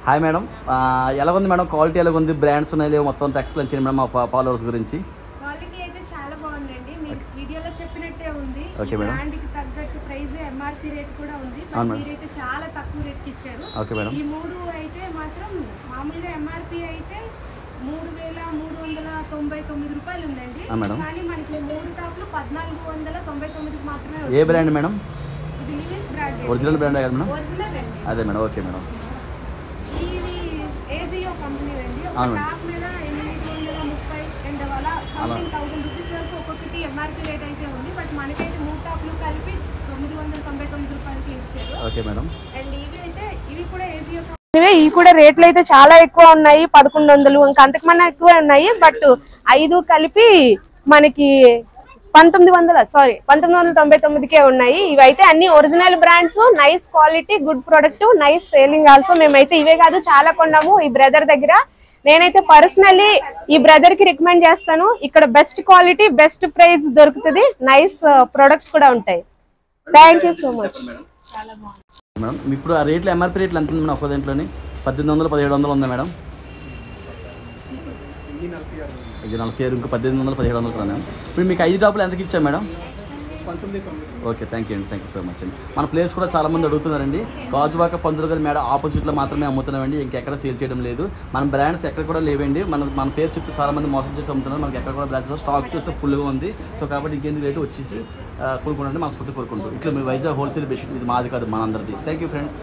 Hi madam, ఎలా ఉంది madam? Quality ఎలా ఉంది? బ్రాండ్స్ ఉన్నాయి మొత్తం అంతా ఎక్స్ప్లెయిన్ చేయండి మేడం మా ఫాలోవర్స్ గురించి. క్వాలిటీ అయితే చాలా బాగుందండి, మీకు వీడియోలో చెప్పినట్టే ఉంది. Okay madam. బ్రాండ్కి తగ్గట్టు ప్రైస్ ఎంఆర్పి రేట్ కూడా ఉంది, మీరైతే చాలా తక్కువ రేట్కి ఇచ్చారు. Okay madam. ఈ మూడు అయితే మాత్రం మామూలుగా ఎంఆర్పి అయితే 3,399 రూపాయలు ఉందండి, కానీ మనకి 3 టాప్లు 1,499 మాత్రమే. ఏ బ్రాండ్ మేడం? ఇది లివిస్ బ్రాండ్, ఒరిజినల్ బ్రాండ్ కదా మేడం? ఒరిజినల్ అండి. అదే మేడం. Okay madam. ఇది ఏజియో కంపెనీ అండి. ఒక టాప్ మీద 830 అండ్ అలా సంథింగ్ 1000 రూపీస్ వరకు ఒక్కొక్కటి ఎంఆర్పి రేట్ అయితే ఉంది. బట్ మనకైతే 3 టాప్లు కలిపి 999 రూపాయలకి ఇచ్చారు. Okay madam. అండ్ ఇవి అయితే ఇవి కూడా ఏజియో, ఇవి కూడా రేట్లు అయితే చాలా ఎక్కువ ఉన్నాయి. 1100 ఇంకా అంతకన్నా ఎక్కువ ఉన్నాయి. బట్ 5 కలిపి మనకి 1999కే ఉన్నాయి. ఇవైతే అన్ని original brands, nice quality, good product, nice selling also. మేమైతే ఇవే కాదు చాలా కొన్నాము ఈ బ్రదర్ దగ్గర. నేనైతే పర్సనల్లీ ఈ బ్రదర్ కి రికమెండ్ చేస్తాను. ఇక్కడ బెస్ట్ క్వాలిటీ, బెస్ట్ ప్రైస్ దొరుకుతుంది, నైస్ ప్రొడక్ట్స్ కూడా ఉంటాయి. Thank you so much. Madam ఇప్పుడు ఆ రేట్లు ఎంఆర్పీ రేట్లు ఎంత ఉంది మేడం? ఒక్క దేంట్లోని 1800 1700 ఉందా మేడం? ఇది 40 ఇంకా 1800 1700 కూడా మేడం. ఇప్పుడు మీకు 5 టాపులు ఎంతకి ఇచ్చాం madam? 1990. Okay, thank you so much అండి. మన ప్లేస్ కూడా చాలా మంది అడుగుతున్నారండి. గాజువాక పంతులు గారి మేడ ఆపోజిట్లో మాత్రమే అమ్ముతున్నామండి, ఇంకెక్కడ సేల్ చేయడం లేదు. మన బ్రాండ్స్ ఎక్కడ కూడా లేవండి. మన పేరు చెప్తే చాలా మంది మోసం చేసి అమ్ముతున్నారు. మనకి ఎక్కడ కూడా బ్రాండ్స్ స్టాక్ చూస్తే ఫుల్గా ఉంది. సో కాబట్టి ఇంకెందుకు రేటు వచ్చేసి కొనుక్కోండి, మన స్ఫూర్తి కోరుకుంటాం. ఇట్లా మీ వైజాగ్ హోల్సేల్ బెడ్షీట్ ఇది మాది కాదు, మనందరిది. Thank you friends.